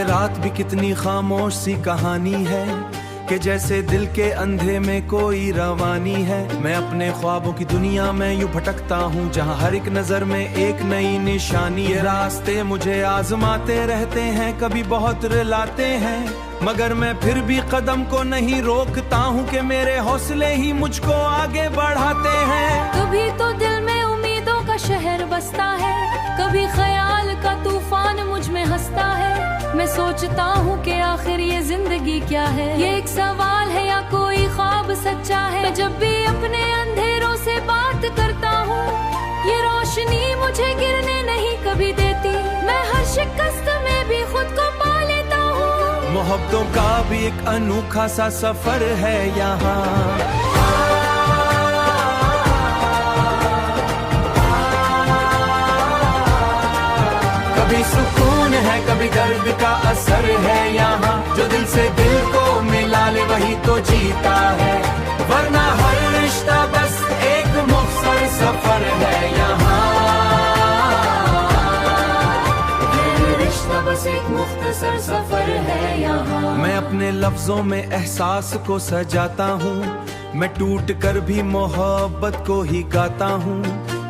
रात भी कितनी खामोश सी कहानी है कि जैसे दिल के अंधे में कोई रवानी है। मैं अपने ख्वाबों की दुनिया में यूं भटकता हूँ जहाँ हर एक नजर में एक नई निशानी। ये रास्ते मुझे आजमाते रहते हैं, कभी बहुत रुलाते हैं, मगर मैं फिर भी कदम को नहीं रोकता हूँ कि मेरे हौसले ही मुझको आगे बढ़ाते हैं। कभी तो दिल में उम्मीदों का शहर बसता है, कभी ख्याल का तूफान मुझ में हंसता है। मैं सोचता हूँ कि आखिर ये जिंदगी क्या है, ये एक सवाल है या कोई ख्वाब सच्चा है। मैं जब भी अपने अंधेरों से बात करता हूँ, ये रोशनी मुझे गिरने नहीं कभी देती। मैं हर शिकस्त में भी खुद को पा लेता हूँ। मोहब्बतों का भी एक अनोखा सा सफर है यहाँ। कभी सुकून है, कभी दर्द का असर है यहाँ। जो दिल से दिल को मिला ले वही तो जीता है, वरना हर रिश्ता बस एक मुख्तसर सफर है यहाँ। हर रिश्ता बस एक मुख्तसर सफर है यहाँ। मैं अपने लफ्जों में एहसास को सजाता हूँ, मैं टूट कर भी मोहब्बत को ही गाता हूँ।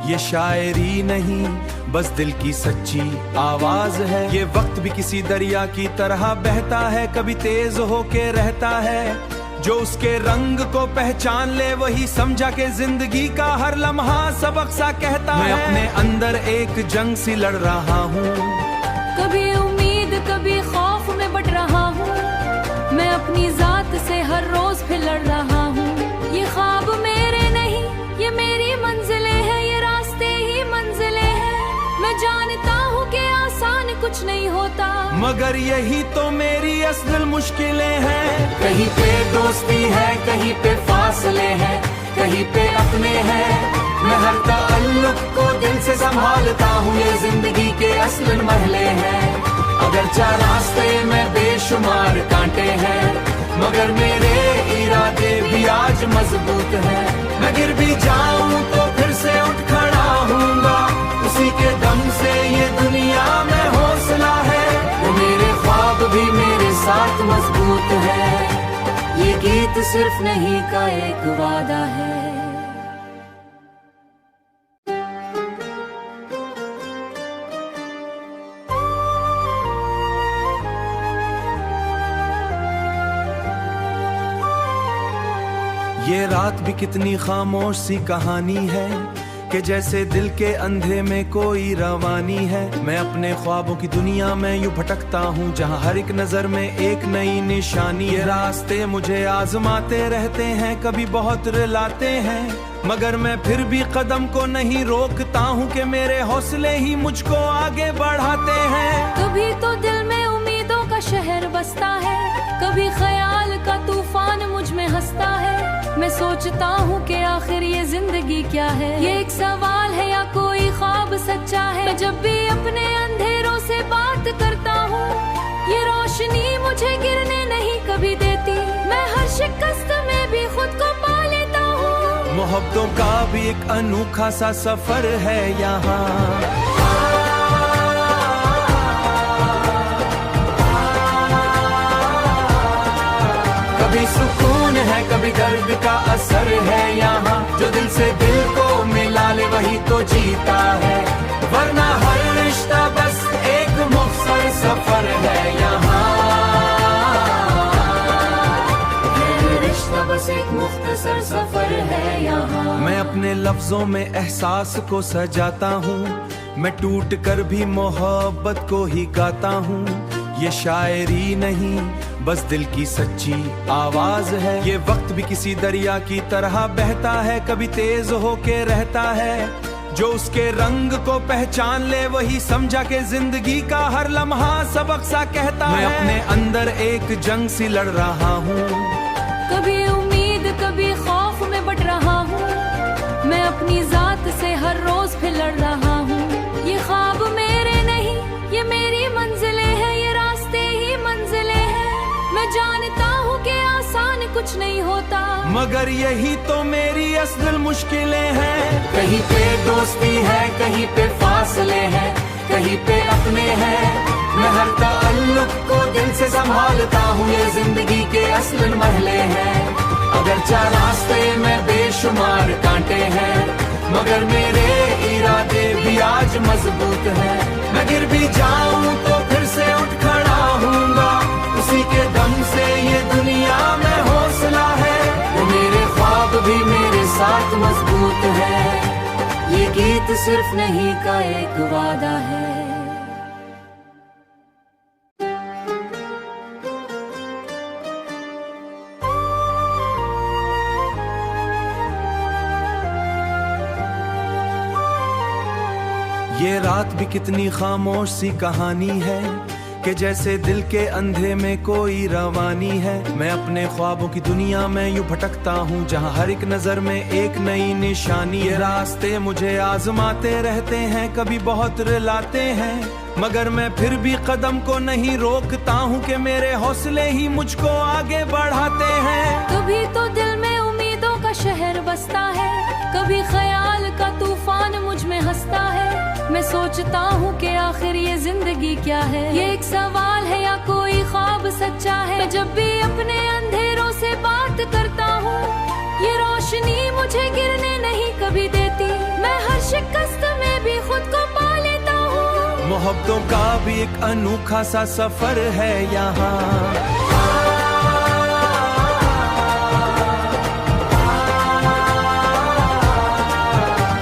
ये शायरी नहीं बस दिल की सच्ची आवाज है। ये वक्त भी किसी दरिया की तरह बहता है, कभी तेज होके रहता है। जो उसके रंग को पहचान ले वही समझा के जिंदगी का हर लम्हा सबक सा कहता है। मैं अपने अंदर एक जंग सी लड़ रहा हूँ, कभी उम्मीद कभी खौफ में बट रहा हूँ। मैं अपनी जात से हर रोज फिर लड़ रहा हूँ। ये ख्वाब मेरे नहीं, ये मेरी मंजिलें हैं, ये रास्ते ही मंजिलें हैं। मैं जानता हूँ कि आसान कुछ नहीं होता, मगर यही तो मेरी असल मुश्किलें हैं। कहीं पे दोस्ती है, कहीं पे फासले हैं, कहीं पे अपने हैं। मैं हर ताल्लुक को दिल से संभालता हूँ, ये जिंदगी के असल मरहले हैं। अगर चार रास्ते में बेशुमार कांटे हैं, मगर मेरे इरादे भी आज मजबूत हैं। मैं गिर भी जाऊं तो फिर से उठ खड़ा हूँगा, उसी के दम से ये दुनिया में हौसला है। वो मेरे ख्वाब भी मेरे साथ मजबूत है, ये गीत सिर्फ नहीं का एक वादा है। ये रात भी कितनी खामोश सी कहानी है कि जैसे दिल के अंधे में कोई रवानी है। मैं अपने ख्वाबों की दुनिया में यूं भटकता हूँ जहाँ हर एक नजर में एक नई निशानी। ये रास्ते मुझे आजमाते रहते हैं, कभी बहुत रुलाते हैं, मगर मैं फिर भी कदम को नहीं रोकता हूँ कि मेरे हौसले ही मुझको आगे बढ़ाते हैं। कभी तो दिल में उम्मीदों का शहर बसता है, कभी ख्याल का तूफान मुझ में हंसता है। मैं सोचता हूँ कि आखिर ये जिंदगी क्या है, ये एक सवाल है या कोई ख्वाब सच्चा है। मैं जब भी अपने अंधेरों से बात करता हूँ, ये रोशनी मुझे गिरने नहीं कभी देती। मैं हर शिकस्त में भी खुद को पा लेता हूँ। मोहब्बतों का भी एक अनोखा सा सफर है यहाँ। कभी सुकून है, कभी दर्द का असर है यहाँ। जो दिल से दिल को मिला ले वही तो जीता है, वरना हर रिश्ता बस एक मुख्तसर सफर है यहाँ। हर रिश्ता बस एक मुख्तसर सफर है यहाँ। मैं अपने लफ्जों में एहसास को सजाता हूँ, मैं टूट कर भी मोहब्बत को ही गाता हूँ। ये शायरी नहीं बस दिल की सच्ची आवाज है। ये वक्त भी किसी दरिया की तरह बहता है, कभी तेज होके रहता है। जो उसके रंग को पहचान ले वही समझा के जिंदगी का हर लम्हा सबक सा कहता है। मैं अपने अंदर एक जंग सी लड़ रहा हूँ, कभी उम्मीद कभी खौफ में बट रहा हूँ। मैं अपनी जात से हर रोज फिर लड़ रहा हूँ। ये ख्वाब मेरे नहीं, ये मेरी मंजिलें हैं, ये रास्ते ही मंजिलें हैं। मैं जानता हूँ कि आसान कुछ नहीं होता, मगर यही तो मेरी असल मुश्किलें हैं। कहीं पे दोस्ती है, कहीं पे फासले हैं, कहीं पे अपने हैं। मैं हर ताल्लुक को दिल से संभालता हूँ, ये जिंदगी के असल महले हैं। अगर चार रास्ते में बेशुमार कांटे हैं, मगर मेरे इरादे भी आज मजबूत हैं। मैं गिर भी जाऊं तो फिर से उठ खड़ा हूँगा, उसी के दम से ये दुनिया में हौसला है। वो मेरे ख्वाब भी मेरे साथ मजबूत है, ये गीत सिर्फ नहीं का एक वादा है। ये रात भी कितनी खामोश सी कहानी है कि जैसे दिल के अंधे में कोई रवानी है। मैं अपने ख्वाबों की दुनिया में यूं भटकता हूँ, जहाँ हर एक नजर में एक नई निशानी। ये रास्ते मुझे आजमाते रहते हैं, कभी बहुत रुलाते हैं, मगर मैं फिर भी कदम को नहीं रोकता हूँ कि मेरे हौसले ही मुझको आगे बढ़ाते हैं। कभी तो दिल में उम्मीदों का शहर बसता है, कभी ख्याल का तूफान मुझ में हंसता है। मैं सोचता हूँ कि आखिर ये जिंदगी क्या है, ये एक सवाल है या कोई ख्वाब सच्चा है। मैं जब भी अपने अंधेरों से बात करता हूँ, ये रोशनी मुझे गिरने नहीं कभी देती। मैं हर शिकस्त में भी खुद को पा लेता हूँ। मोहब्बतों का भी एक अनोखा सा सफर है यहाँ।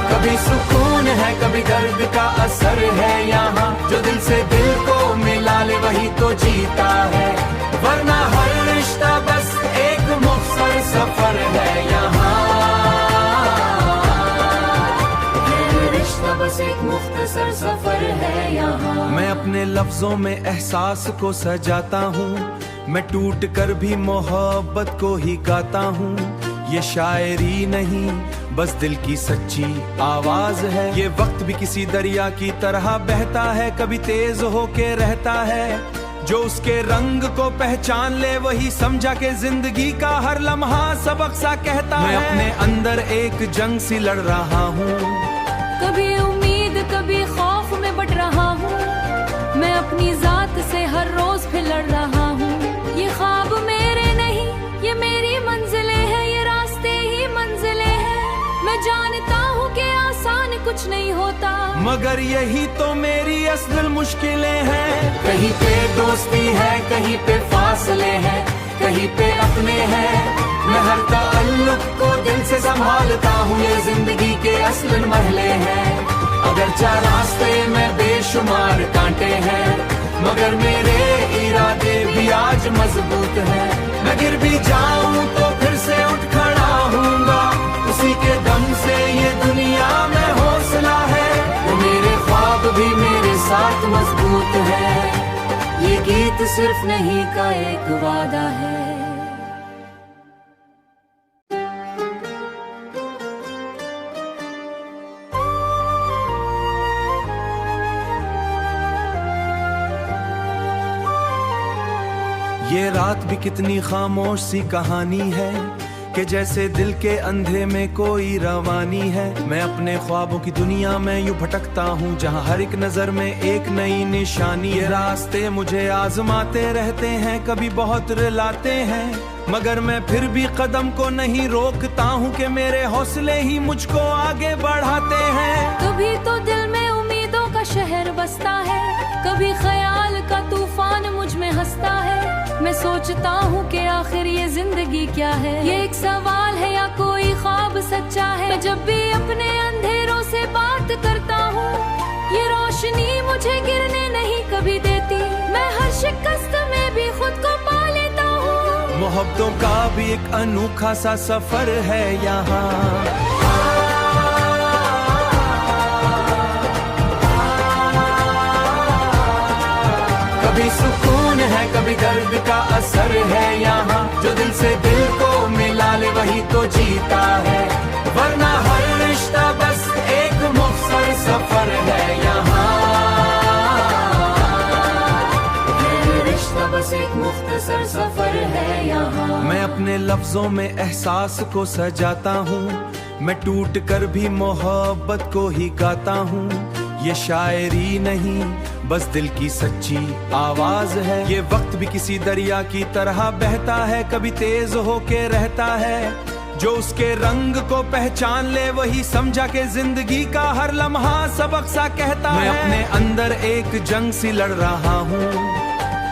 कभी सुकून है, कभी दर्द का असर है यहाँ। जो दिल से दिल को मिला ले वही तो जीता है, वरना हर रिश्ता बस एक मुख्तसर सफर है यहाँ। हर रिश्ता बस एक मुख्तसर सफर है यहाँ। मैं अपने लफ्जों में एहसास को सजाता हूँ, मैं टूट कर भी मोहब्बत को ही गाता हूँ। ये शायरी नहीं बस दिल की सच्ची आवाज है। ये वक्त भी किसी दरिया की तरह बहता है, कभी तेज होके रहता है। जो उसके रंग को पहचान ले वही समझा के जिंदगी का हर लम्हा सबक सा कहता है। मैं अपने अंदर एक जंग सी लड़ रहा हूँ, कभी उम्मीद कभी खौफ में बट रहा हूँ। मैं अपनी जात से हर रोज फिर लड़ रहा हूँ। ये ख्वाब मेरे नहीं, ये मेरी मंजिलें हैं, ये रास्ते ही मंजिलें हैं। मैं जानता हूँ कि आसान कुछ नहीं होता, मगर यही तो मेरी असल मुश्किलें हैं। कहीं पे दोस्ती है, कहीं पे फासले हैं, कहीं पे अपने हैं। मैं हर ताल्लुक को दिल से संभालता हूँ, ये जिंदगी के असल महले हैं। अगर चार रास्ते में बेशुमार कांटे हैं, मगर मेरे इरादे भी आज मजबूत हैं। मैं गिर भी जाऊं तो फिर से उठ खड़ा हूँगा, उसी के दम से ये दुनिया में हौसला है। वो मेरे ख्वाब भी मेरे साथ मजबूत है, ये गीत सिर्फ नहीं का एक वादा है। ये रात भी कितनी खामोश सी कहानी है कि जैसे दिल के अंधे में कोई रवानी है। मैं अपने ख्वाबों की दुनिया में यूं भटकता हूँ, जहाँ हर एक नजर में एक नई निशानी। ये रास्ते मुझे आजमाते रहते हैं, कभी बहुत रुलाते हैं, मगर मैं फिर भी कदम को नहीं रोकता हूँ कि मेरे हौसले ही मुझको आगे बढ़ाते हैं। कभी तो दिल में उम्मीदों का शहर बसता है, कभी ख्याल का तूफान मुझ में हंसता है। मैं सोचता हूँ कि आखिर ये जिंदगी क्या है, ये एक सवाल है या कोई ख्वाब सच्चा है। मैं जब भी अपने अंधेरों से बात करता हूँ, ये रोशनी मुझे गिरने नहीं कभी देती। मैं हर शिकस्त में भी खुद को पा लेता हूँ। मोहब्बतों का भी एक अनोखा सा सफर है यहाँ। कभी सुकून है, कभी दर्द का असर है यहाँ। जो दिल से दिल को मिला ले वही तो जीता है, वरना हर रिश्ता बस एक मुख्तसर सफर है यहाँ। हर रिश्ता बस एक मुख्तसर सफर है यहाँ। मैं अपने लफ्जों में एहसास को सजाता हूँ, मैं टूट कर भी मोहब्बत को ही गाता हूँ। ये शायरी नहीं बस दिल की सच्ची आवाज है। ये वक्त भी किसी दरिया की तरह बहता है, कभी तेज होके रहता है। जो उसके रंग को पहचान ले वही समझा के जिंदगी का हर लम्हा सबक सा कहता है। मैं अपने अंदर एक जंग सी लड़ रहा हूँ,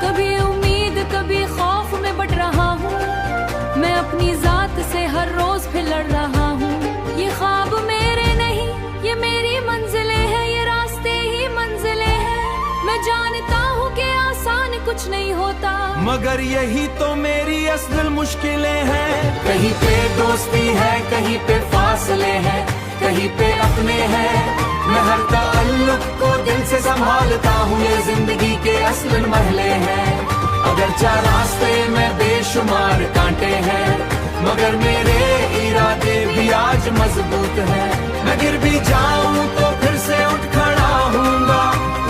कभी उम्मीद कभी खौफ में बट रहा हूँ। मैं अपनी जात से हर रोज फिर लड़ रहा हूँ। ये ख्वाब मेरे नहीं ये मेरी मंजिलें हैं, ये रास्ते ही मंजिलें हैं। मैं जानता हूँ कि आसान कुछ नहीं होता, मगर यही तो मेरी असल मुश्किलें हैं। कहीं पे दोस्ती है कहीं पे फासले हैं, कहीं पे अपने हैं। मैं हर ताल्लुक को दिल से संभालता हूँ, ये जिंदगी के असल महले हैं। अगर चार रास्ते में बेशुमार कांटे हैं, मगर मेरे इरादे भी आज मजबूत हैं। मैं गिर भी जाऊं तो फिर से उठ खड़ा हूँगा,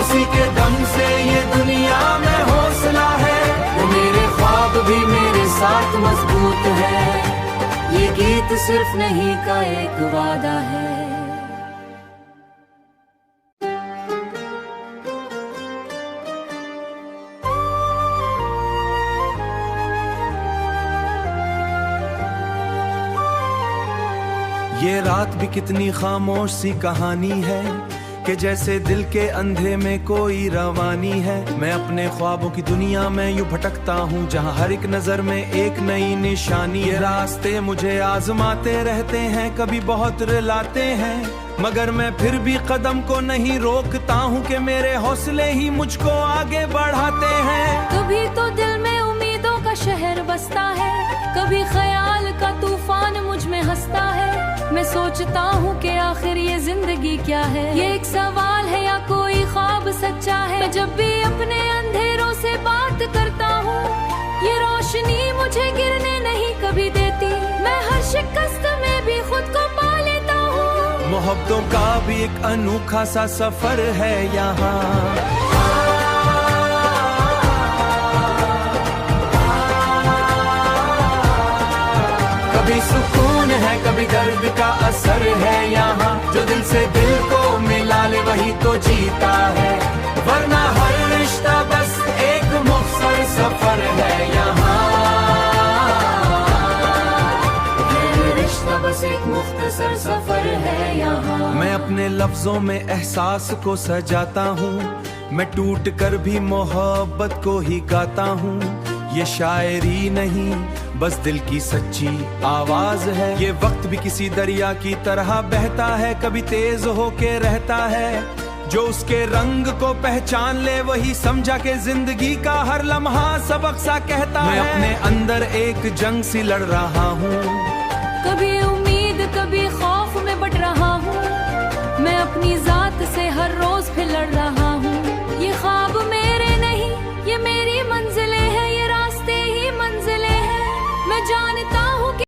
उसी के दम से ये दुनिया में हौसला है। वो मेरे ख्वाब भी मेरे साथ मजबूत है, ये गीत सिर्फ नहीं का एक वादा है। ये रात भी कितनी खामोश सी कहानी है कि जैसे दिल के अंधे में कोई रवानी है। मैं अपने ख्वाबों की दुनिया में यूं भटकता हूँ, जहाँ हर एक नजर में एक नई निशानी। ये रास्ते मुझे आजमाते रहते हैं, कभी बहुत रुलाते हैं, मगर मैं फिर भी कदम को नहीं रोकता हूँ कि मेरे हौसले ही मुझको आगे बढ़ाते हैं। कभी तो दिल में उम्मीदों का शहर बसता है, कभी ख्याल का तूफान मुझ में हंसता है। मैं सोचता हूँ कि आखिर ये जिंदगी क्या है, ये एक सवाल है या कोई ख्वाब सच्चा है। मैं जब भी अपने अंधेरों से बात करता हूँ, ये रोशनी मुझे गिरने नहीं कभी देती। मैं हर शिकस्त में भी खुद को पा लेता हूँ। मोहब्बतों का भी एक अनोखा सा सफर है यहाँ। कभी सुकून है कभी दर्द का असर है यहाँ, जो दिल से दिल को मिला ले वही तो जीता है। वरना हर रिश्ता बस एक मुख्तसर सफर है यहाँ, हर रिश्ता बस एक मुख्तसर सफर है यहाँ। मैं अपने लफ्जों में एहसास को सजाता हूँ, मैं टूट कर भी मोहब्बत को ही गाता हूँ। ये शायरी नहीं बस दिल की सच्ची आवाज है। ये वक्त भी किसी दरिया की तरह बहता है, कभी तेज होके रहता है। जो उसके रंग को पहचान ले वही समझा के जिंदगी का हर लम्हा सबक सा कहता है। मैं अपने अंदर एक जंग सी लड़ रहा हूँ, कभी उम्मीद कभी खौफ में बट रहा हूँ। मैं अपनी जात से हर रोज फिर लड़ रहा